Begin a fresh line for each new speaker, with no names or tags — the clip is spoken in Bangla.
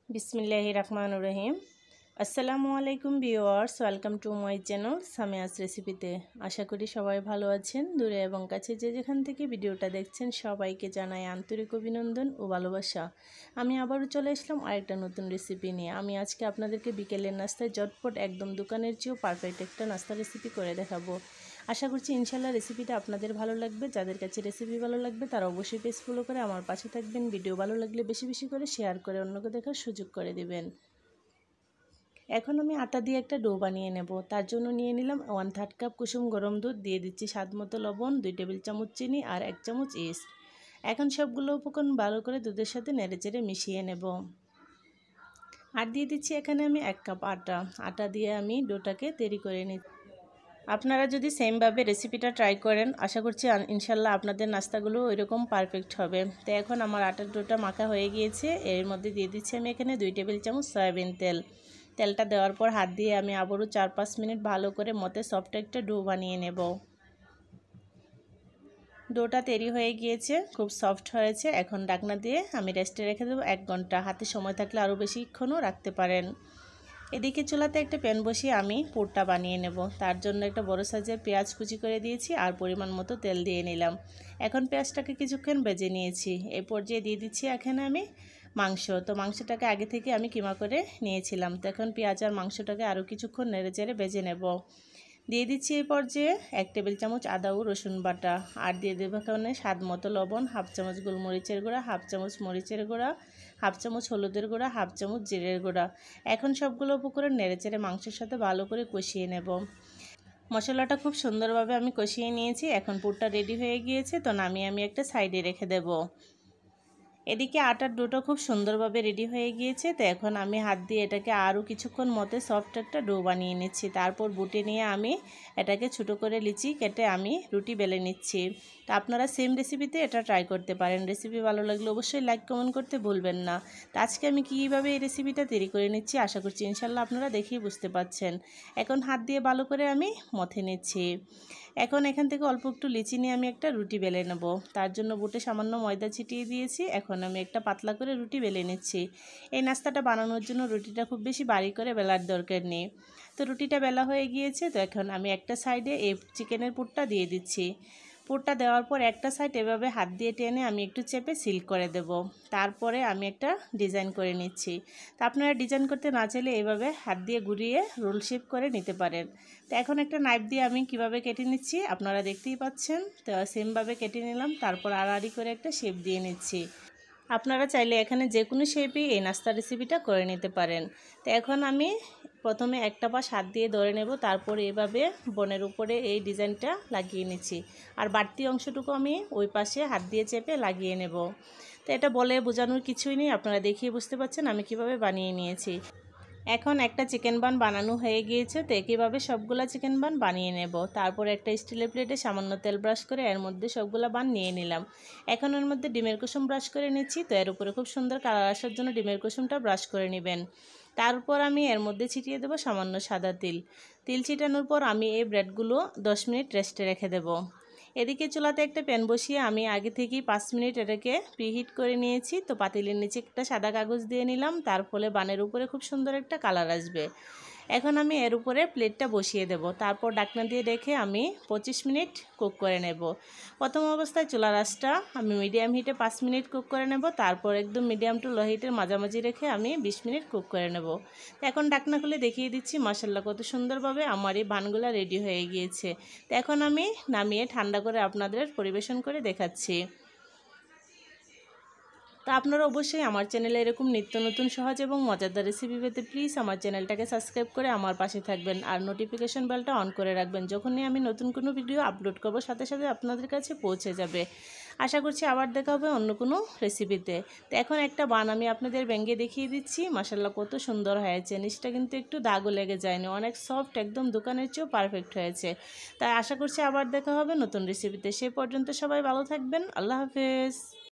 বিসমিল্লাহির রহমানির রহিম। আসসালামু আলাইকুম viewers, welcome to my channel Samia's রেসিপিতে। আশা করি সবাই ভালো আছেন। দূরে এবং কাছে যে যেখান থেকে ভিডিওটা দেখছেন সবাইকে জানাই আন্তরিক অভিনন্দন ও ভালোবাসা। আমি আবারও চলে আসলাম আরেকটা নতুন রেসিপি নিয়ে। আমি আজকে আপনাদেরকে বিকেলের নাস্তায় ঝটপট একদম দোকানের চেয়েও পারফেক্ট একটা নাস্তা রেসিপি করে দেখাবো। আশা করছি ইনশাল্লাহ রেসিপিটা আপনাদের ভালো লাগবে। যাদের কাছে রেসিপি ভালো লাগবে তারা অবশ্যই পেজ ফলো করে আমার পাশে থাকবেন। ভিডিও ভালো লাগলে বেশি বেশি করে শেয়ার করে অন্যকে দেখার সুযোগ করে দেবেন। এখন আমি আটা দিয়ে একটা ডো বানিয়ে নেব। তার জন্য নিয়ে নিলাম 1/3 কাপ কুসুম গরম দুধ, দিয়ে দিচ্ছি স্বাদ মতো লবণ, 2 টেবিল চামচ চিনি আর 1 চামচ ইস্ট। এখন সবগুলো উপকরণ ভালো করে দুধের সাথে নেড়েচেড়ে মিশিয়ে নেব। আর দিয়ে দিচ্ছি এখানে আমি 1 কাপ আটা দিয়ে আমি ডোটাকে তৈরি করে নিচ্ছি। আপনারা যদি সেমভাবে রেসিপিটা ট্রাই করেন আশা করছি ইনশাল্লাহ আপনাদের নাস্তাগুলো ওইরকম পারফেক্ট হবে। তো এখন আমার আটার ডোটা মাখা হয়ে গিয়েছে। এর মধ্যে দিয়ে দিচ্ছি আমি এখানে 2 টেবিল চামচ সয়াবিন তেল। তেলটা দেওয়ার পর হাত দিয়ে আমি আবারও 4-5 মিনিট ভালো করে মতে সফট একটা ডো বানিয়ে নেব। ডোটা তৈরি হয়ে গিয়েছে, খুব সফট হয়েছে। এখন ঢাকনা দিয়ে আমি রেস্টে রেখে দেবো 1 ঘন্টা। হাতে সময় থাকলে আরও বেশিক্ষণও রাখতে পারেন। এদিকে চুলাতে একটা প্যান বসিয়ে আমি পুরটা বানিয়ে নেব। তার জন্য একটা বড় সাইজের পেঁয়াজ কুচি করে দিয়েছি আর পরিমাণ মতো তেল দিয়ে নিলাম। এখন পেঁয়াজটাকে কিছুক্ষণ ভেজে নিয়েছি। এই পর্যায়ে দিয়ে দিচ্ছি এখানে আমি মাংস। তো মাংসটাকে আগে থেকে আমি কিমা করে নিয়েছিলাম। তো এখন পেঁয়াজ আর মাংসটাকে আরও কিছুক্ষণ নেড়েচেড়ে ভেজে নেব। দিয়ে দিচ্ছি এই পর্যায়ে 1 টেবিল চামচ আদা ও রসুন বাটা, আর দিয়ে দেবো এখানে স্বাদ মতো লবণ, 1/2 চামচ গোলমরিচের গুঁড়া, 1/2 চামচ মরিচের গুঁড়া, 1/2 চামচ হলুদের গুঁড়া, 1/2 চামচ জিরের গুঁড়া। এখন সবগুলো উপকরণ নেড়েচেড়ে মাংসের সাথে ভালো করে কষিয়ে নেব। মশলাটা খুব সুন্দরভাবে আমি কষিয়ে নিয়েছি। এখন পুরটা রেডি হয়ে গিয়েছে, তো নামিয়ে আমি একটা সাইডে রেখে দেব। এদিকে আটার ডোটা খুব সুন্দরভাবে রেডি হয়ে গিয়েছে। তো এখন আমি হাত দিয়ে এটাকে আরও কিছুক্ষণ মতে সফট একটা ডো বানিয়ে নিচ্ছি। তারপর বুটে নিয়ে আমি এটাকে ছোটো করে লিচি কেটে আমি রুটি বেলে নিচ্ছি। তো আপনারা সেম রেসিপিতে এটা ট্রাই করতে পারেন। রেসিপি ভালো লাগলে অবশ্যই লাইক কমেন্ট করতে ভুলবেন না। তো আজকে আমি কীভাবে এই রেসিপিটা তৈরি করে নিচ্ছি আশা করছি ইনশাল্লাহ আপনারা দেখেই বুঝতে পাচ্ছেন। এখন হাত দিয়ে ভালো করে আমি মথে নিচ্ছি। এখন এখান থেকে অল্প একটু লিচি নিয়ে আমি একটা রুটি বেলে নেব। তার জন্য বুটে সামান্য ময়দা ছিটিয়ে দিয়েছি। এখন আমি একটা পাতলা করে রুটি বেলে নিচ্ছি। এই নাস্তাটা বানানোর জন্য রুটিটা খুব বেশি বাড়ি করে বেলার দরকার নেই। তো রুটিটা বেলা হয়ে গিয়েছে। তো এখন আমি একটা সাইডে এই চিকেনের পুরটা দিয়ে দিচ্ছি। পুরটা দেওয়ার পর একটা সাইড এভাবে হাত দিয়ে টেনে আমি একটু চেপে সিল করে দেব। তারপরে আমি একটা ডিজাইন করে নিচ্ছি। তো আপনারা ডিজাইন করতে না চাইলে এভাবে হাত দিয়ে ঘুরিয়ে রোল শেপ করে নিতে পারেন। তো এখন একটা নাইফ দিয়ে আমি কিভাবে কেটে নিচ্ছি আপনারা দেখতেই পাচ্ছেন। তো সেমভাবে কেটে নিলাম। তারপর আড়াআড়ি করে একটা শেপ দিয়ে নিচ্ছি। আপনারা চাইলে এখানে যে কোনো শেপই এই নাস্তা রেসিপিটা করে নিতে পারেন। তো এখন আমি প্রথমে একটা পাশ হাত দিয়ে ধরে নেব, তারপর এভাবে বনের উপরে এই ডিজাইনটা লাগিয়ে নিচ্ছি। আর বাড়তি অংশটুকু আমি ওই পাশে হাত দিয়ে চেপে লাগিয়ে নেব। তো এটা বলে বোঝানোর কিছুই নেই, আপনারা দেখিয়ে বুঝতে পারছেন আমি কিভাবে বানিয়ে নিয়েছি। এখন একটা চিকেন বান বানানো হয়ে গিয়েছে। তো একইভাবে সবগুলা চিকেন বান বানিয়ে নেব। তারপর একটা স্টিলের প্লেটে সামান্য তেল ব্রাশ করে এর মধ্যে সবগুলা বান নিয়ে নিলাম। এখন এর মধ্যে ডিমের কুসুম ব্রাশ করে নিচ্ছি। তো এর উপরে খুব সুন্দর কালার আসার জন্য ডিমের কুসুমটা ব্রাশ করে নেবেন। তারপর আমি এর মধ্যে ছিটিয়ে দেবো সামান্য সাদা তিল। তিল ছিটানোর পর আমি এই ব্রেডগুলো 10 মিনিট রেস্টে রেখে দেব। এদিকে চুলাতে একটা প্যান বসিয়ে আমি আগে থেকেই 5 মিনিট এটাকে প্রিহিট করে নিয়েছি। তো পাতিলের নিচে একটা সাদা কাগজ দিয়ে নিলাম, তার ফলে বানের উপরে খুব সুন্দর একটা কালার আসবে। এখন আমি এর উপরে প্লেটটা বসিয়ে দেব। তারপর ঢাকনা দিয়ে রেখে আমি 25 মিনিট কুক করে নেব। প্রথম অবস্থায় চুলার আঁচটা আমি মিডিয়াম হিটে 5 মিনিট কুক করে নেব। তারপর একদম মিডিয়াম টু লো হিটের মাঝামাঝি রেখে আমি 20 মিনিট কুক করে নেব। এখন ঢাকনা খুলে দেখিয়ে দিচ্ছি মাশাআল্লাহ কত সুন্দরভাবে আমার এই বানগুলা রেডি হয়ে গিয়েছে। তো এখন আমি নামিয়ে ঠান্ডা করে আপনাদের পরিবেশন করে দেখাচ্ছি। তো আপনারা অবশ্যই আমার চ্যানেলে এরকম নিত্য নতুন সহজ এবং মজাদার রেসিপি পেতে প্লিজ আমার চ্যানেলটাকে সাবস্ক্রাইব করে আমার পাশে থাকবেন আর নোটিফিকেশন বেলটা অন করে রাখবেন। যখনই আমি নতুন কোনো ভিডিও আপলোড করব সাথে সাথে আপনাদের কাছে পৌঁছে যাবে। আশা করছি আবার দেখা হবে অন্য কোনো রেসিপিতে। তো এখন একটা বান আমি আপনাদের ভেঙে দেখিয়ে দিচ্ছি। মাশাআল্লাহ কত সুন্দর হয়েছে। নিচটা কিন্তু একটু দাগও লেগে যায়নি, অনেক সফট, একদম দোকানের চেয়েও পারফেক্ট হয়েছে। তাই আশা করছি আবার দেখা হবে নতুন রেসিপিতে। সে পর্যন্ত সবাই ভালো থাকবেন। আল্লাহ হাফেজ।